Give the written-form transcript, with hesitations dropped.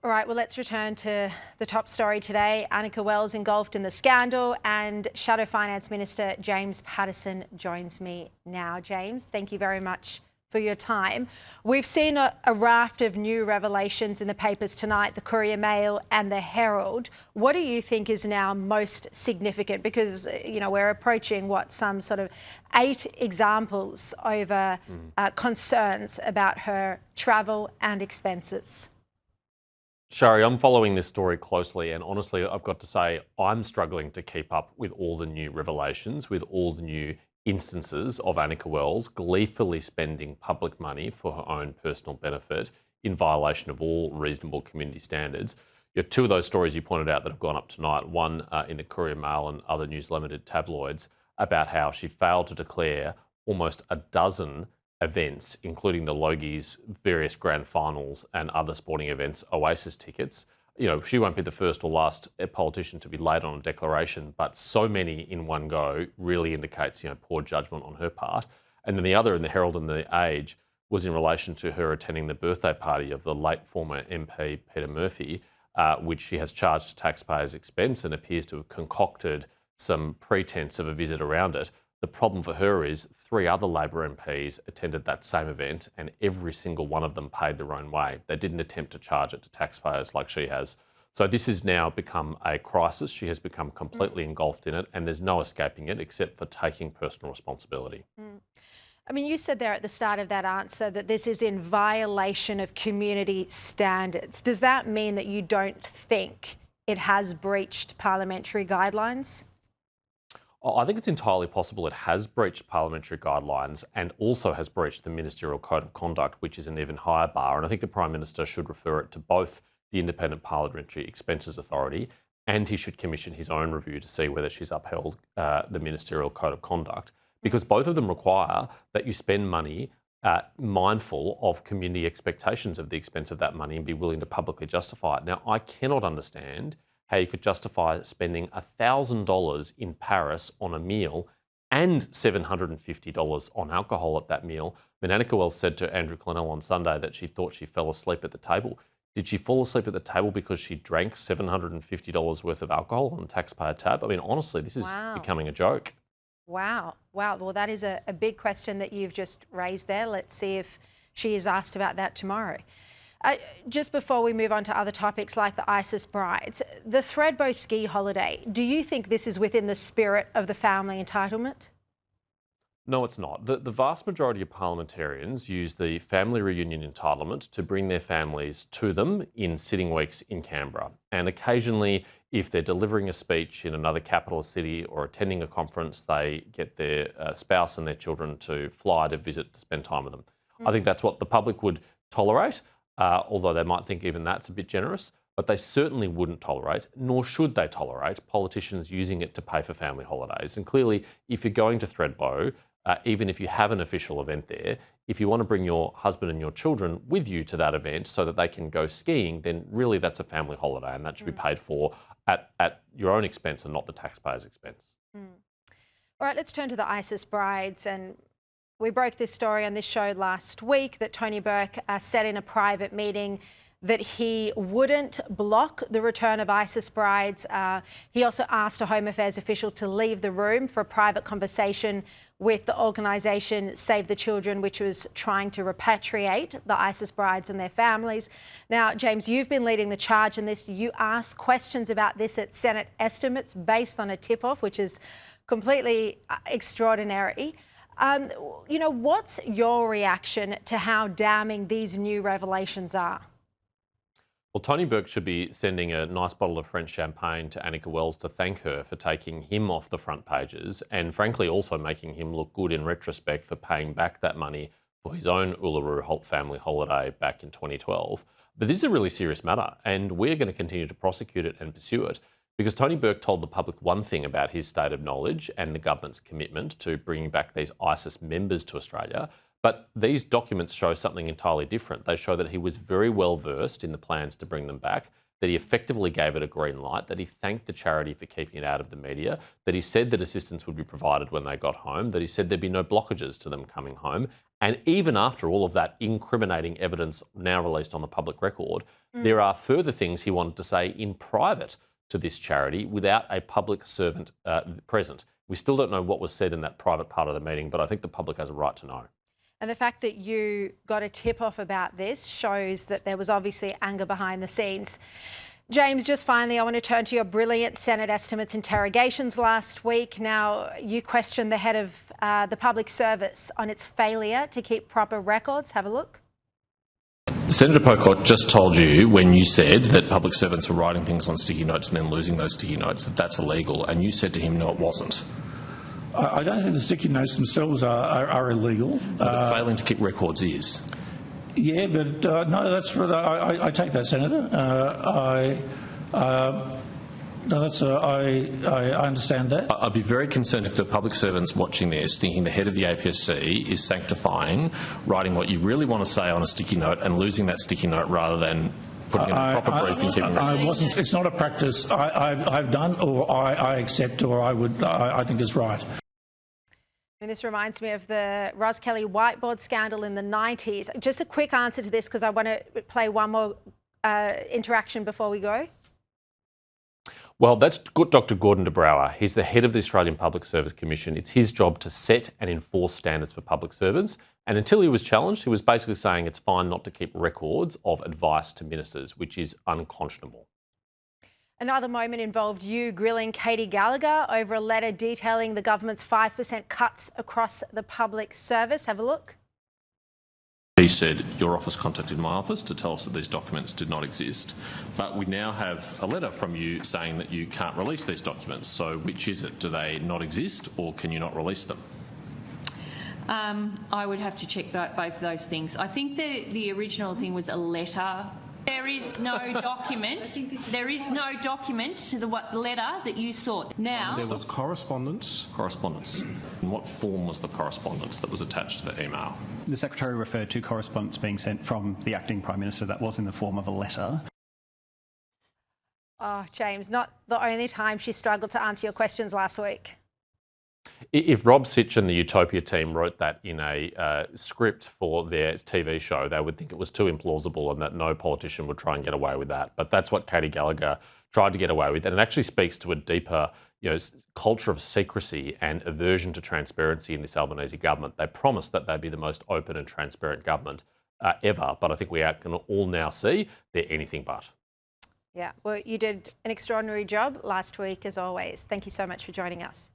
All right, well, let's return to the top story today. Anika Wells engulfed in the scandal, and Shadow Finance Minister James Paterson joins me now. James, thank you very much for your time. We've seen a raft of new revelations in the papers tonight, the Courier Mail and the Herald. What do you think is now most significant? Because, you know, we're approaching some sort of 8 examples over concerns about her travel and expenses. Sharri, I'm following this story closely, and honestly, I've got to say, I'm struggling to keep up with all the new revelations, with all the new instances of Anika Wells gleefully spending public money for her own personal benefit in violation of all reasonable community standards. You have 2 of those stories you pointed out that have gone up tonight, one in the Courier Mail and other News Limited tabloids, about how she failed to declare almost a dozen events, including the Logies, various grand finals and other sporting events, Oasis tickets. You know, she won't be the first or last politician to be late on a declaration, but so many in one go really indicates, you know, poor judgment on her part. And then the other in the Herald and the Age was in relation to her attending the birthday party of the late former MP Peter Murphy, which she has charged to taxpayers' expense and appears to have concocted some pretense of a visit around it. The problem for her is 3 other Labor MPs attended that same event, and every single one of them paid their own way. They didn't attempt to charge it to taxpayers like she has. So this has now become a crisis. She has become completely engulfed in it, and there's no escaping it except for taking personal responsibility. I mean, you said there at the start of that answer that this is in violation of community standards. Does that mean that you don't think it has breached parliamentary guidelines? I think it's entirely possible it has breached parliamentary guidelines and also has breached the Ministerial Code of Conduct, which is an even higher bar. And I think the Prime Minister should refer it to both the Independent Parliamentary Expenses Authority, and he should commission his own review to see whether she's upheld the Ministerial Code of Conduct, because both of them require that you spend money mindful of community expectations of the expense of that money and be willing to publicly justify it. Now, I cannot understand how you could justify spending $1,000 in Paris on a meal and $750 on alcohol at that meal. I mean, Anika Wells said to Andrew Clennell on Sunday that she thought she fell asleep at the table. Did she fall asleep at the table because she drank $750 worth of alcohol on the taxpayer tab? I mean, honestly, this is becoming a joke. Wow. Well, that is a big question that you've just raised there. Let's see if she is asked about that tomorrow. Just before we move on to other topics like the ISIS brides, the Thredbo ski holiday, do you think this is within the spirit of the family entitlement? No, it's not. The vast majority of parliamentarians use the family reunion entitlement to bring their families to them in sitting weeks in Canberra. And occasionally, if they're delivering a speech in another capital city or attending a conference, they get their spouse and their children to fly to visit to spend time with them. I think that's what the public would tolerate. Although they might think even that's a bit generous, but they certainly wouldn't tolerate, nor should they tolerate, politicians using it to pay for family holidays. And clearly, if you're going to Thredbo, even if you have an official event there, if you want to bring your husband and your children with you to that event so that they can go skiing, then really that's a family holiday, and that should be paid for at your own expense and not the taxpayer's expense. All right, let's turn to the ISIS brides. And we broke this story on this show last week that Tony Burke said in a private meeting that he wouldn't block the return of ISIS brides. He also asked a Home Affairs official to leave the room for a private conversation with the organisation Save the Children, which was trying to repatriate the ISIS brides and their families. Now, James, you've been leading the charge in this. You asked questions about this at Senate estimates based on a tip-off, which is completely extraordinary. You know, what's your reaction to how damning these new revelations are? Well, Tony Burke should be sending a nice bottle of French champagne to Anika Wells to thank her for taking him off the front pages and, frankly, also making him look good in retrospect for paying back that money for his own Uluru family holiday back in 2012. But this is a really serious matter, and we're going to continue to prosecute it and pursue it because Tony Burke told the public one thing about his state of knowledge and the government's commitment to bringing back these ISIS members to Australia. But these documents show something entirely different. They show that he was very well versed in the plans to bring them back, that he effectively gave it a green light, that he thanked the charity for keeping it out of the media, that he said that assistance would be provided when they got home, that he said there'd be no blockages to them coming home. And even after all of that incriminating evidence now released on the public record, there are further things he wanted to say in private to this charity without a public servant present. We still don't know what was said in that private part of the meeting, but I think the public has a right to know. And the fact that you got a tip-off about this shows that there was obviously anger behind the scenes. James, just finally, I want to turn to your brilliant Senate estimates interrogations last week. Now, you questioned the head of the public service on its failure to keep proper records. Have a look. Senator Pocock just told you when you said that public servants were writing things on sticky notes and then losing those sticky notes, that that's illegal, and you said to him, no, it wasn't. I don't think the sticky notes themselves are illegal. But failing to keep records is. Yeah, but no, that's I take that, Senator. I understand that. I'd be very concerned if the public servants watching this thinking the head of the APSC is sanctifying writing what you really want to say on a sticky note and losing that sticky note rather than putting in a proper brief and keeping records. It's not a practice I've done or I accept or I think is right. And this reminds me of the Ros Kelly whiteboard scandal in the 90s. Just a quick answer to this because I want to play one more interaction before we go. Well, that's Dr. Gordon de Brouwer. He's the head of the Australian Public Service Commission. It's his job to set and enforce standards for public servants. And until he was challenged, he was basically saying it's fine not to keep records of advice to ministers, which is unconscionable. Another moment involved you grilling Katie Gallagher over a letter detailing the government's 5% cuts across the public service. Have a look. He said, your office contacted my office to tell us that these documents did not exist. But we now have a letter from you saying that you can't release these documents. So which is it? Do they not exist or can you not release them? I would have to check both of those things. I think the original thing was a letter. There is no document. There is no document to the letter that you sought. Now there was correspondence. Correspondence. In what form was the correspondence that was attached to the email? The Secretary referred to correspondence being sent from the acting Prime Minister that was in the form of a letter. Oh, James, not the only time she struggled to answer your questions last week. If Rob Sitch and the Utopia team wrote that in a script for their TV show, they would think it was too implausible and that no politician would try and get away with that. But that's what Katie Gallagher tried to get away with. And it actually speaks to a deeper culture of secrecy and aversion to transparency in this Albanese government. They promised that they'd be the most open and transparent government ever. But I think we can all now see they're anything but. Yeah, well, you did an extraordinary job last week, as always. Thank you so much for joining us.